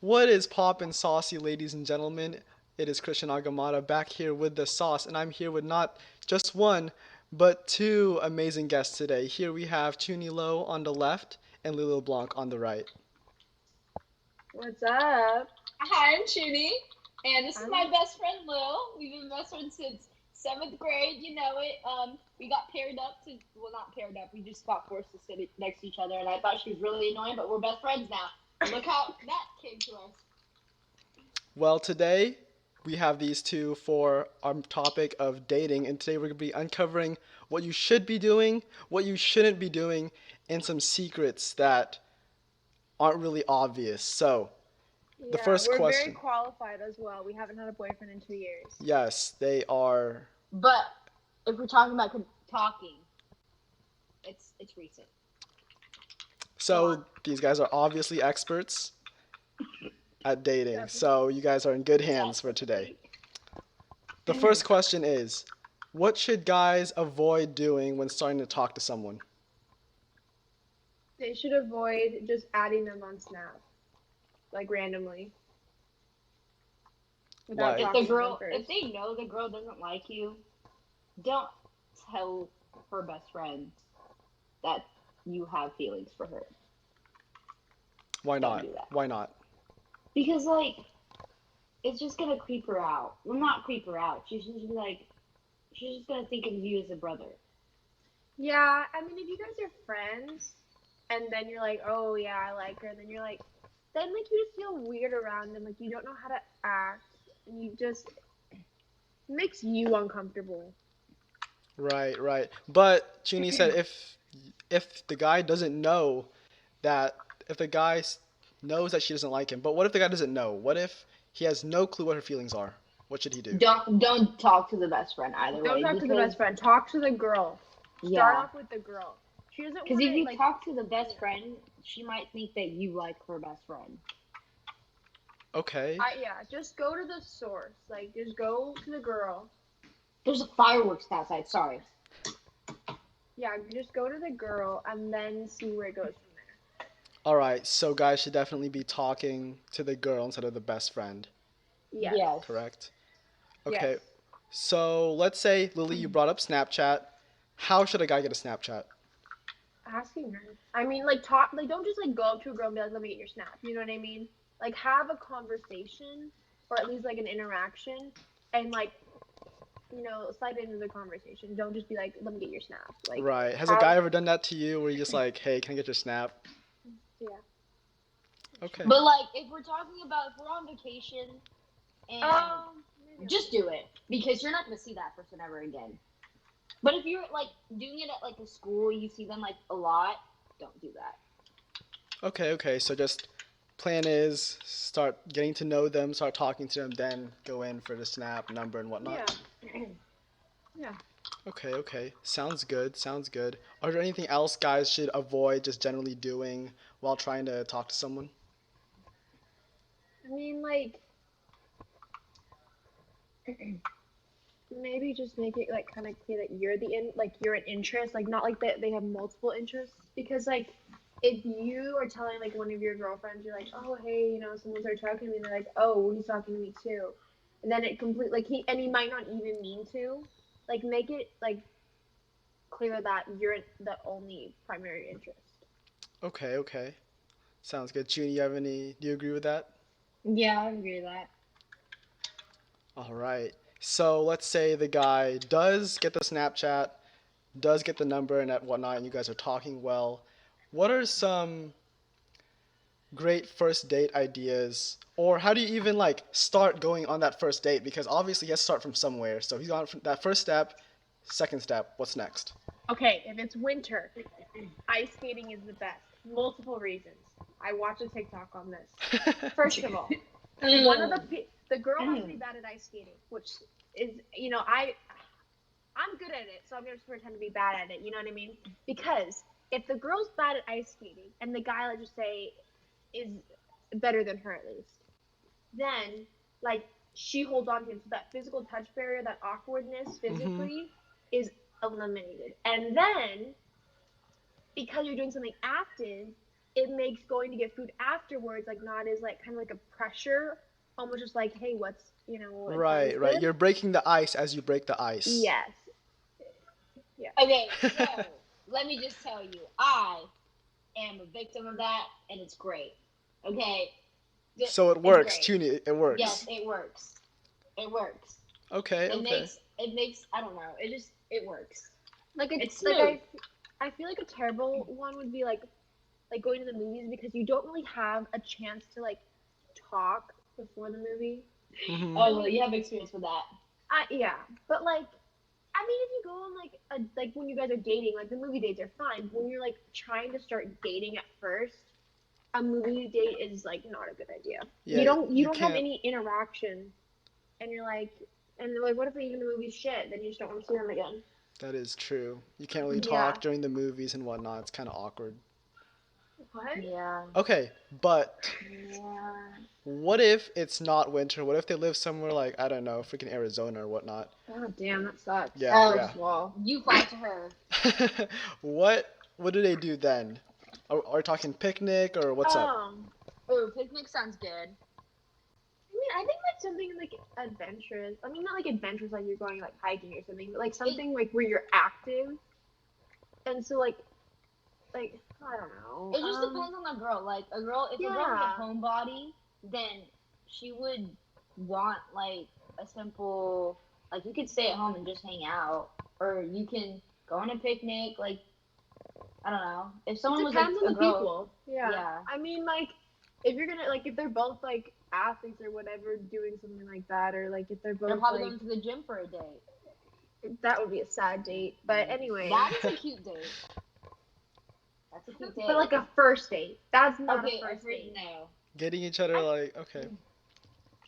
What is poppin' saucy, ladies and gentlemen? It is Christian Agamada back here with the sauce, and I'm here with not just one, but two amazing guests today. Here we have Cheuny Low on the left and Lilo Blanc on the right. What's up? Hi, I'm Cheuny, and this is I'm my best friend Lil. We've been best friends since seventh grade. You know it. We got paired up to not paired up. We just got forced to sit next to each other, and I thought she was really annoying, but we're best friends now. Look how that came to us. Well, today we have these two for our topic of dating, and today we're going to be uncovering what you should be doing, what you shouldn't be doing, and some secrets that aren't really obvious. So, the yeah, first we're very question. qualified as well. We haven't had a boyfriend in 2 years. Yes, they are. But if we're talking about talking, it's recent. So, these guys are obviously experts at dating. Definitely. So, you guys are in good hands for today. The first question is, what should guys avoid doing when starting to talk to someone? They should avoid just adding them on Snap, like randomly, without Why? If talking the to them girl, if first. they know the girl doesn't like you, don't tell her best friend that you have feelings for her. Why Don't not? do that. Why not? Because it's just gonna creep her out. Well, not creep her out. She's just gonna think of you as a brother. Yeah, I mean, if you guys are friends, and then you're like, oh yeah, I like her, and then you're like, then like you just feel weird around them, like you don't know how to act, and you just makes you uncomfortable. Right, right. But Chuni said if the guy doesn't know that if the guy knows that she doesn't like him, but what if the guy doesn't know? What if he has no clue what her feelings are? What should he do? Don't talk to the best friend either Don't way talk to the because best friend. Talk to the girl. Start yeah, off with the girl. She doesn't because want if to you like. talk to the best friend, she might think that you like her best friend. Okay. Yeah, just go to the source. Like, just go to the girl. There's a fireworks outside. Sorry. Yeah, just go to the girl and then see where it goes from there. All right. So guys should definitely be talking to the girl instead of the best friend, Yes. Yes. correct? Yes. Okay. So let's say Lily, you brought up Snapchat. How should a guy get a Snapchat? Asking her. I mean, like, talk. Like, don't just like go up to a girl and be like, "Let me get your snap." You know what I mean? Like, have a conversation, or at least like an interaction, and like, slide into the conversation. Don't just be like, "Let me get your snap." Like, Right. Has a have. guy ever done that to you where you're just like, hey, can I get your snap? Yeah. Okay. But like, if we're talking about if we're on vacation and Maybe just do it because you're not gonna see that person ever again. But if you're like doing it at like a school, you see them like a lot. Don't do that. Okay, okay. So just plan is start getting to know them, start talking to them, then go in for the snap number and Yeah. whatnot. Yeah. Okay, okay. Sounds good. Sounds good. Are there anything else guys should avoid just generally doing while trying to talk to someone? I mean, like, maybe just make it like kind of clear that you're an interest, like not like that they have multiple interests. Because like, if you are telling like one of your girlfriends, you're like, oh hey, someone started talking to me, and they're like, oh, well, he's talking to me too, and then it complete like he might not even mean to, like make it like clear that you're the only primary interest. Okay, okay. Sounds good. Junie, do you agree with that? Yeah, I agree with that. All right. So let's say the guy does get the Snapchat, does get the number and at whatnot, and you guys are talking well. What are some great first date ideas? Or how do you even like start going on that first date? Because obviously he has to start from somewhere. So he's gone from that first step, second step, what's next? Okay, if it's winter, ice skating is the best. Multiple reasons. I watched a TikTok on this. First of all, one of the girl has to be bad at ice skating, which is I'm good at it, so I'm gonna just pretend to be bad at it. You know what I mean? Because if the girl's bad at ice skating and the guy, let's just say, is better than her at least, then like she holds on to him, so that physical touch barrier, that awkwardness Mm-hmm. physically is eliminated. And then because you're doing something active, it makes going to get food afterwards like not as like kind of like a pressure, almost just like, hey, what's what sounds Right, right. good. You're breaking the ice as you break the ice. Yes. Yeah. Okay, so let me just tell you, I am a victim of that, and it's great. Okay, So it it's works, great. Cheuny. It Yes, works. it works. It works. Okay, It okay. makes it makes I don't know. It works. Like It's like smooth. I feel like a terrible one would be like going to the movies because you don't really have a chance to like talk before the movie. Mhm. I Oh, well, mean, you have experience with that. yeah, but like I mean, if you go on like like when you guys are dating, like the movie dates are fine. But when you're like trying to start dating at first, a movie date is like not a good idea. Yeah, You you don't have can't. any interaction, and you're like, and they're like, what if even the movie's shit? Then you just don't want to see them again. That is true. You can't really Yeah. talk during the movies and whatnot. It's kind of awkward. What? Yeah. Okay, but Yeah. what if it's not winter? What if they live somewhere like, I don't know, freaking Arizona or whatnot? Oh damn, that sucks. Yeah, Oh, yeah. Well, you fly to her. What do they do then? Are we talking picnic or what's up? Oh, picnic sounds good. I mean, I think like something like adventurous. I mean, not like adventurous like you're going like hiking or something, but like something like where you're active. And so like I don't know. It just depends on the girl. Like a girl, if a girl's Yeah. a homebody, then she would want like a simple, like you could stay at home and just hang out, or you can go on a picnic. Like I don't know. If someone It was like depends a on the girl, people. Yeah. yeah, I mean, like if you're gonna like if they're both like athletes or whatever doing something like that, or like if they're they're both probably like going to the gym for a date. that would be a sad date. But anyway. That is a cute date. That's a cute date. But like a first date. That's not okay, a first date. no. Getting each other like, okay.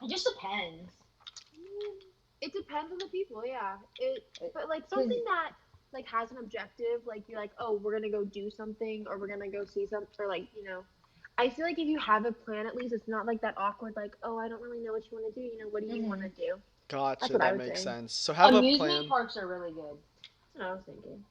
It just depends. It depends on the people, yeah. But like 'Cause- something that like has an objective, like you're like, oh, we're gonna go do something, or we're gonna go see something, or like I feel like if you have a plan, at least it's not like that awkward, like, oh, I don't really know what you want to do. What do you want to do? That's Gotcha, what I that would makes say. sense. So have a Amusement plan. parks are really good. That's what I was thinking.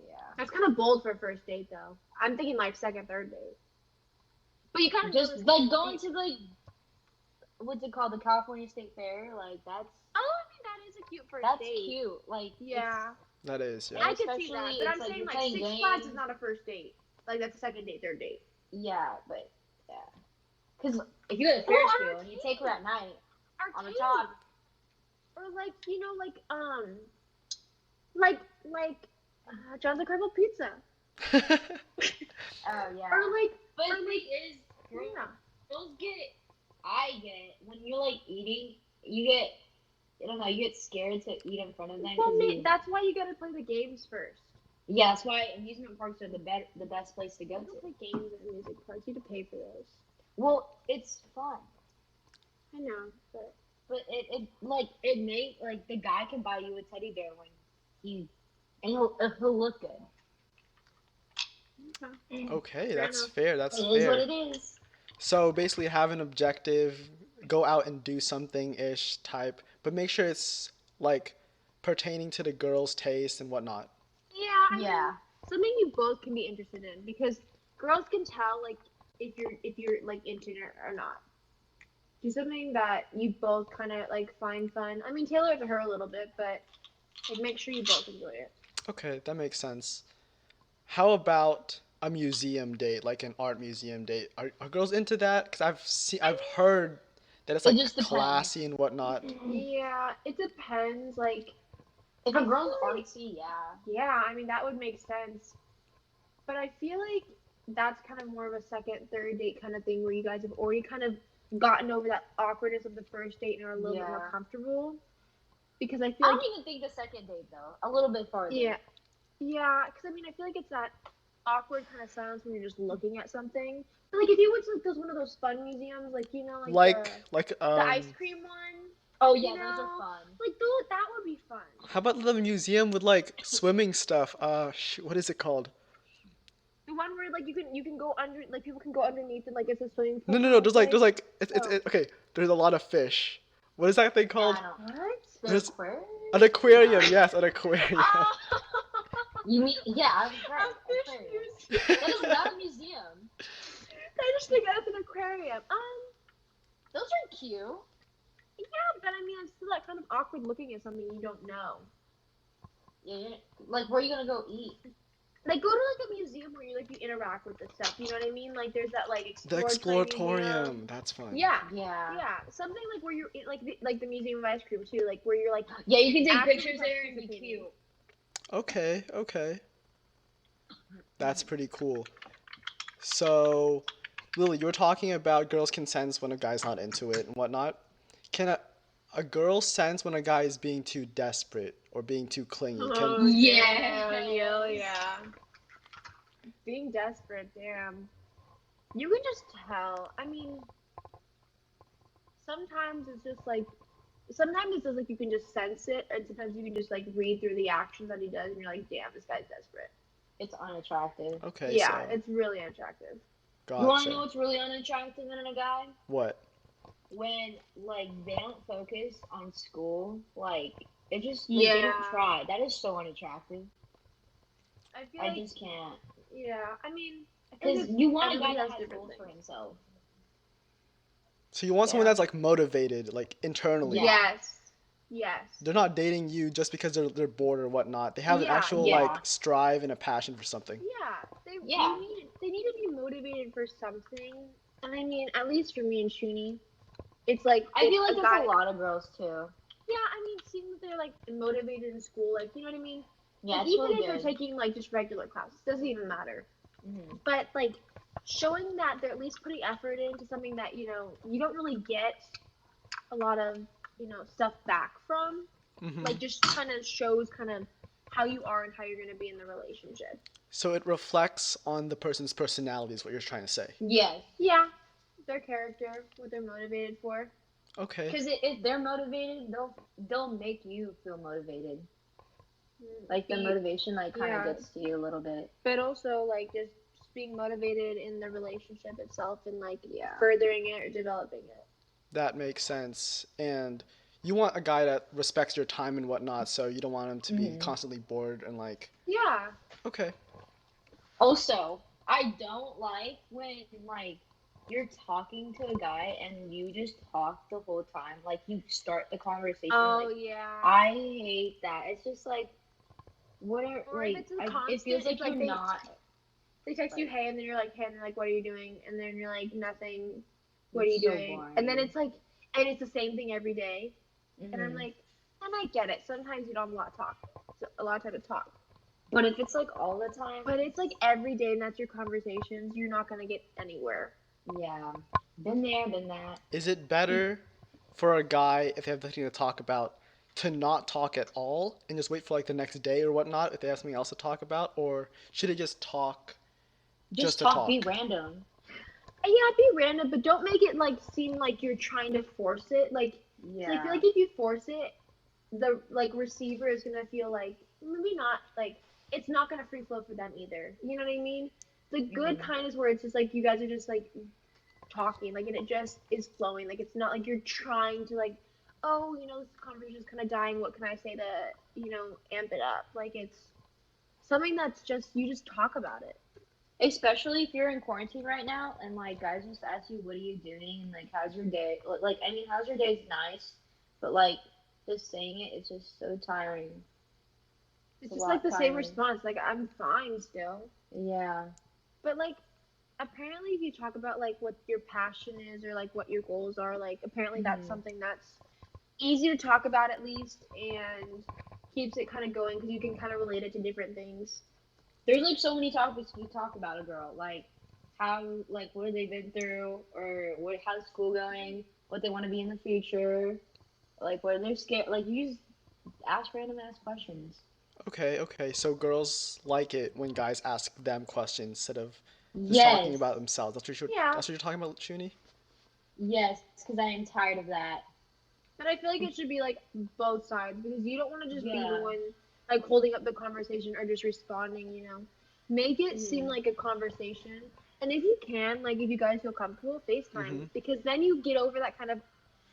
Yeah. That's kind of bold for a first date, though. I'm thinking like second, third date. But you kind of Just like going to like what's it called, the California State Fair, like that's Oh, I mean that is a cute first that's date. cute. Like Yeah, That is, And yeah. I could see that. especially But I'm it's like saying you're like playing Six Flags games. is not a first date. Like that's a second date, third date. Yeah, but yeah, because if you go to Ferris wheel and you take her at night on the Arcade. top, Or like John's Incredible Pizza. oh yeah. Or like But or the like thing is, yeah. girls I get when you're like eating, you get I don't know, you get scared to eat in front of them. Well, 'Cause that's why you gotta play the games first. yeah, that's why amusement parks are the best place to go You don't to. play games at music parks. You have to pay for those. Well, it's fun. I know, but But it make like the guy can buy you a teddy bear when he and he'll look good. Okay, Fair that's enough. fair. That's It is what fair. it is. So basically, have an objective, go out and do something ish type, but make sure it's like pertaining to the girl's taste and whatnot. yeah, I Yeah. mean, something you both can be interested in because girls can tell like if you're like into it or not. Do something that you both kind of like find fun. I mean, tailor it to her a little bit, but like make sure you both enjoy it. Okay, that makes sense. How about a museum date, like an art museum date? Are girls into that? Because I've heard that it's It like just depends. classy and whatnot. Yeah, it depends. Like, If I a girl's feel like- artsy, yeah. yeah, I mean that would make sense. But I feel like that's kind of more of a second, third date kind of thing where you guys have already kind of gotten over that awkwardness of the first date and are a little bit more Yeah. comfortable. Because I I feel like don't even think the second date though. A little bit farther. yeah, because I mean I feel like it's that awkward kind of silence when you're just looking at something. But like if you went to like, one of those fun museums, like Like the ice cream one, Oh yeah, You those know, are fun. like those, that would be fun. how about the museum with like swimming stuff? What is it called? The one where like you can go under, like people can go underneath and like it's a swimming pool. No, no, kind no. of There's like Oh. okay. There's a lot of fish. What is that thing called? I don't. What? The There's- aquarium? An aquarium. Yes, an aquarium. You mean yeah? I was right. A fish Aquarium. museum. That is not a museum. I just think that's an aquarium. Those are cute. Yeah, but I mean, it's still that kind of awkward looking at something you don't know. Yeah, like where are you gonna go eat? Like go to like a museum where you interact with the stuff. You know what I mean? Like there's that like The exploratory museum. exploratorium. That's fun. Yeah, Yeah. yeah, something like where you're like the Museum of Ice Cream too, like where you're like Yeah, you can take actively pictures there and be participating. cute. Okay, okay. That's pretty cool. So, Lily, you were talking about girls can sense when a guy's not into it and whatnot. Can a girl sense when a guy is being too desperate or being too clingy? Can Oh Yes. damn, yo, yeah. Being desperate, damn. You can just tell. I mean, sometimes it's just like sometimes it's just like you can just sense it, and sometimes you can just like read through the actions that he does, and you're like, damn, this guy's desperate. It's unattractive. okay, Yeah, so it's really unattractive. You wanna know gotcha. what's really unattractive in a guy? What? When like they don't focus on school, like it just like they Yeah, don't try. That is so unattractive. I feel I like just can't. yeah. I mean, I feel like Because it's, you want a guy everybody that has has different goals for things. himself. So you want someone Yeah. that's like motivated, like internally. Yeah. Yes, yes, They're not dating you just because they're bored or whatnot. They have an yeah, actual yeah, like Yeah. strive and a passion for something. yeah. Yeah. They need to be motivated for something. And I mean, at least for me and Shuni, it's like I if feel like a that's a guy. lot of girls too. Yeah, I mean, seeing that they're like motivated in school, like you know what I mean. Yeah, Like it's even really if they're good. taking like just regular classes, doesn't even matter. Hmm. But like showing that they're at least putting effort into something that you don't really get a lot of stuff back from, Hmm. like just kind of shows kind of how you are and how you're going to be in the relationship. So it reflects on the person's personality, is what you're trying to say. Yes. Yeah, their character, what they're motivated for. Okay. Because if they're motivated, they'll make you feel motivated. Like the Be motivation like kind of yeah, gets to you a little bit. but also like just being motivated in the relationship itself and like Yeah. furthering it or developing it. That makes sense. And you want a guy that respects your time and whatnot, so you don't want him to be Hmm. constantly bored and like, Yeah. okay. Also, I don't like when like you're talking to a guy and you just talk the whole time. Like you start the conversation. Oh Like yeah. I hate that. It's just like what are Or if like it's a it constant, feels it's like like you're not they text you like hey and then you're like hey and they're like what are you doing and then you're like nothing. What are you it's so doing? And then boring. it's like and it's the same thing every day. And I'm Hmm. like, and I get it. Sometimes you don't have a lot of talk, a lot of time to talk. But if it's like all the time, But it's like every day, and that's your conversations. You're not gonna get anywhere. yeah, been there, been that. Is it better for a guy if they have nothing to talk about to not talk at all and just wait for like the next day or whatnot if they have something else to talk about, or should they just talk just Just to talk, be talk? random. Yeah, be random, but don't make it like seem like you're trying to force it. Like, 'cause I feel Yeah. like if you force it, the like receiver is gonna feel like maybe not like it's not gonna free flow for them either. You know what I mean? The good Hmm. kind is where it's just like you guys are just like talking, like, and it just is flowing. Like, it's not like you're trying to like, oh, this conversation is kind of dying. What can I say to amp it up? Like, it's something that's just you just talk about it. Especially if you're in quarantine right now and like guys just ask you, what are you doing? And like, how's your day? Like, I mean, how's your day is nice, but like, just saying it, it's just so tiring. It's It's a just like lot the same tiring. response. Like, I'm fine still. Yeah. But like apparently if you talk about like what your passion is or like what your goals are, like apparently that's Hmm. something that's easy to talk about at least and keeps it kind of going because you can kind of relate it to different things. There's like so many topics we talk about a girl, like how, like what have they been through, or what, how's school going, what they want to be in the future, like what they're scared. Like you just ask random ass questions. Okay, okay. So girls like it when guys ask them questions instead of just talking Yes, about themselves. Yeah, That's what you're talking about, Shuni? yes, because I am tired of that. but I feel like it should be like both sides because you don't want to just be the Yeah. one like holding up the conversation or just responding. Make it seem Hmm. like a conversation. And if you can, like if you guys feel comfortable, FaceTime Mm-hmm. because then you get over that kind of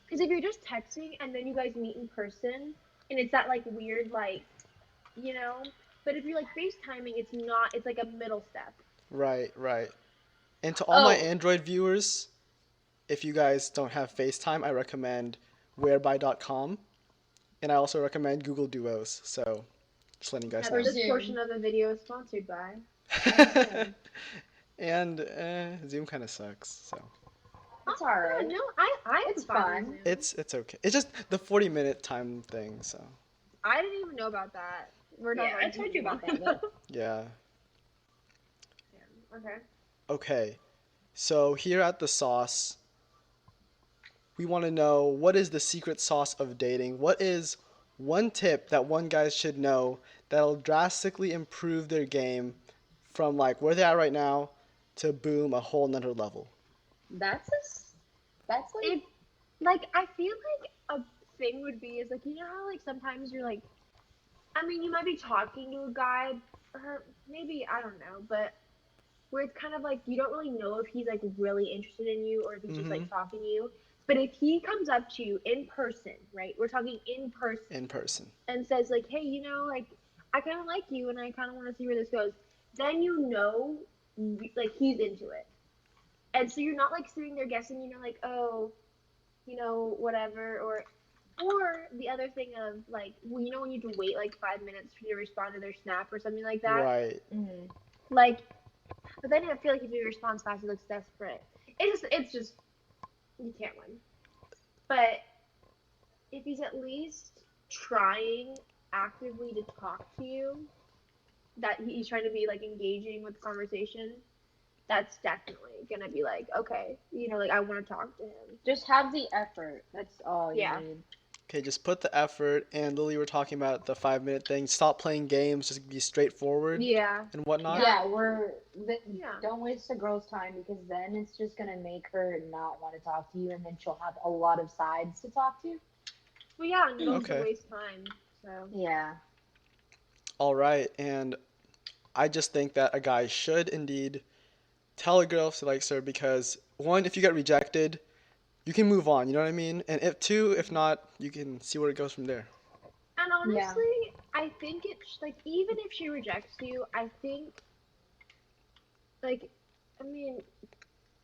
because if you're just texting and then you guys meet in person and it's that like weird like, you know, but if you're like FaceTiming, it's not it's like a middle step. Right, right. And to all my Oh, Android viewers, if you guys don't have FaceTime, I recommend whereby.com. And I also recommend Google Duos. So just letting you guys Now, for know. this Zoom. portion of the video is sponsored by. And Zoom kind of sucks. So It's Oh, alright. no, I have It's fun fun. with Zoom. it's okay. It's just the 40-minute time thing. So I didn't even know about that. We're not Yeah, I told you about that, but yeah. Yeah, okay. Okay. So here at the sauce, we want to know what is the secret sauce of dating? What is one tip that one guy should know that'll drastically improve their game from like where they're at right now to boom a whole nother level? that's like It like I feel like a thing would be is like you know how like sometimes you're like I mean you might be talking to a guy or maybe I don't know but where it's kind of like you don't really know if he's like really interested in you or if he's just Mm-hmm. like talking to you. But if he comes up to you in person, right? We're talking in person In person. and says like, "Hey, you know, like I kind of like you and I kind of want to see where this goes." Then you know like he's into it. And so you're not like sitting there guessing, you know, like, "Oh, you know, whatever," or the other thing of like, well, you know, when you have to wait like 5 minutes for you to respond to their snap or something like that, Right. mm, like, but then I feel like if you respond fast, it looks desperate. It's just you can't win. But if he's at least trying actively to talk to you, that he's trying to be like engaging with the conversation, that's definitely gonna be like, okay, you know, like I want to talk to him. just have the effort. That's all you Yeah. need. Okay, just put the effort. And Lily, we're talking about the 5 minute thing. Stop playing games. Just be straightforward Yeah. and whatnot. Yeah. Yeah, Yeah. don't waste a girl's time because then it's just gonna make her not want to talk to you, and then she'll have a lot of sides to talk to. Well, yeah, and you don't have to Okay. waste time. So. Yeah. All right. And I just think that a guy should indeed tell a girl if she likes her because one, if you get rejected, you can move on. You know what I mean? And if two, if not, you can see where it goes from there. And Yeah. honestly, I think it's like even if she rejects you, I think like I mean,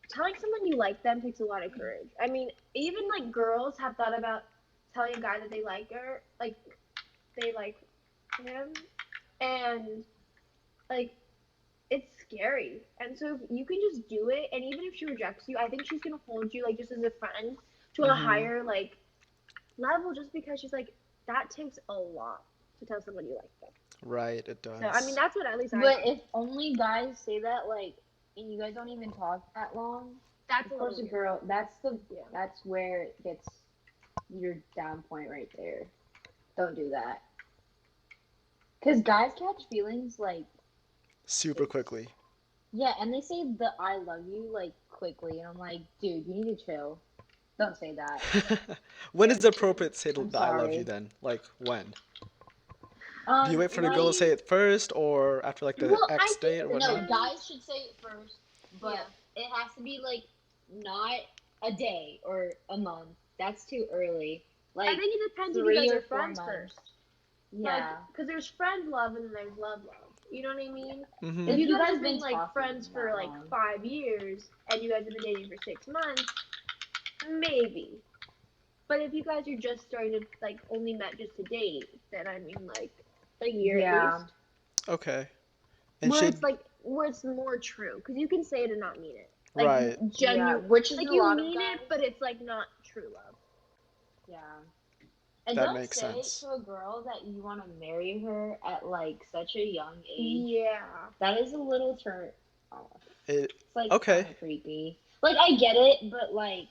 telling someone you like them takes a lot of courage. I mean, even like girls have thought about telling a guy that they like her, like they like him, and like it's scary. And so if you can just do it, and even if she rejects you, I think she's gonna hold you like just as a friend to a Mm-hmm. higher like level, just because she's like that takes a lot to tell someone you like them. Right, it So I mean, does. that's what at least I But think. if only guys say that, like, and you guys don't even talk that long, That's of a course, little a weird. girl. Yeah. That's where it gets your down point right there. Don't do that. Cause guys catch feelings like Super it's quickly. yeah, and they say the "I love you" like quickly, and I'm like, dude, you need to chill. Don't say that. When is it appropriate to say I'm the I love you sorry. then? Like when? Do you wait for the girl to Like say it first or after like the Well, I X think date or it no, whatnot? depends. guys should say it first, but Yeah. it has to be like not a day or a month. That's too early. I Like think it depends if you three guys or are four friends months. first. Like, Yeah. because there's friend love and then there's love. You know what I mean? Mm-hmm. If If you you guys guys have been been like talking friends for that like long. 5 years and you guys have been dating for 6 months, maybe. But if you guys are just starting to like only met just to date, then I mean like a year at Yeah. least, Okay. And where it's should like where it's more true, because you can say it and not mean it. Like right. Yeah. genuine, Which is like a you lot of mean it, guys. but it's like not true love. Yeah. And That don't makes say sense. to a girl that you want to marry her at like such a young age. Yeah. That is a little turn off. It It's like okay. kind of creepy. Like I get it, but like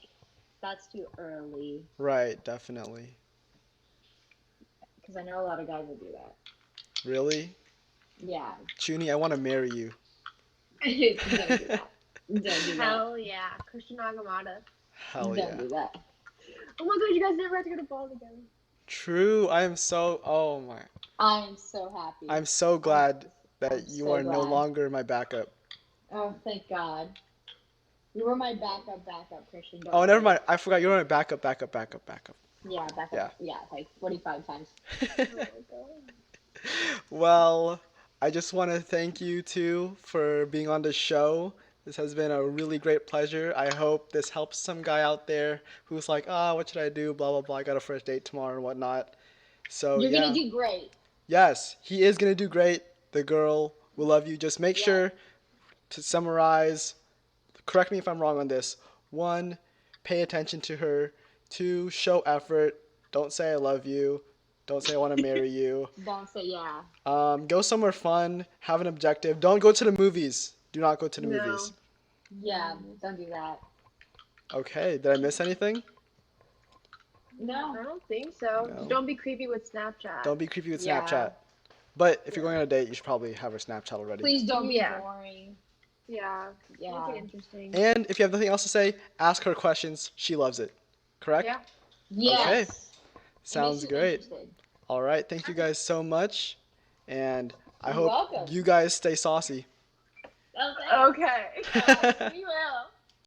that's too early Right, definitely. because I know a lot of guys will do that. Really? Yeah. Cheuny, I want to marry you. Don't do that. Don't do that. Hell yeah, Christian Agamada. Hell Don't yeah. do that. Oh my god, you guys never had to go to ball together. True. I am so oh my. I'm so happy. I'm so I'm, glad I'm that you so are no glad. longer my backup. Oh, thank God. You were my backup, Christian. Don't Oh, never worry. mind. I forgot you're my backup. Yeah, Yeah. backup. Yeah, like 45 times. Oh my god. Well, I just want to thank you two for being on the show. This has been a really great pleasure. I hope this helps some guy out there who's like, ah, what should I do? Blah, blah, blah. I got a first date tomorrow and whatnot. So, You're yeah. gonna do great. Yes, he is going to do great. The girl will love you. Just make Yeah. sure to summarize. Correct me if I'm wrong on this. 1, pay attention to her. 2, show effort. Don't say I love you. Don't say I want to marry you. Don't say yeah. Go somewhere fun. Have an objective. Don't go to the movies. Do not go to the No. movies. Yeah, don't do that. Okay, did I miss anything? No. I don't think so. No. Don't be creepy with Snapchat. Don't be creepy with Yeah. Snapchat. But if you're Yeah. going on a date, you should probably have her Snapchat already. Please don't be Yeah. boring. Yeah. Yeah. Make it interesting. And if you have nothing else to say, ask her questions. She loves it. Correct? Yeah. Yes. Sounds It makes you great. interested. All right. Thank you guys so much. And I You're hope welcome. you guys stay saucy. Okay. Okay. We will.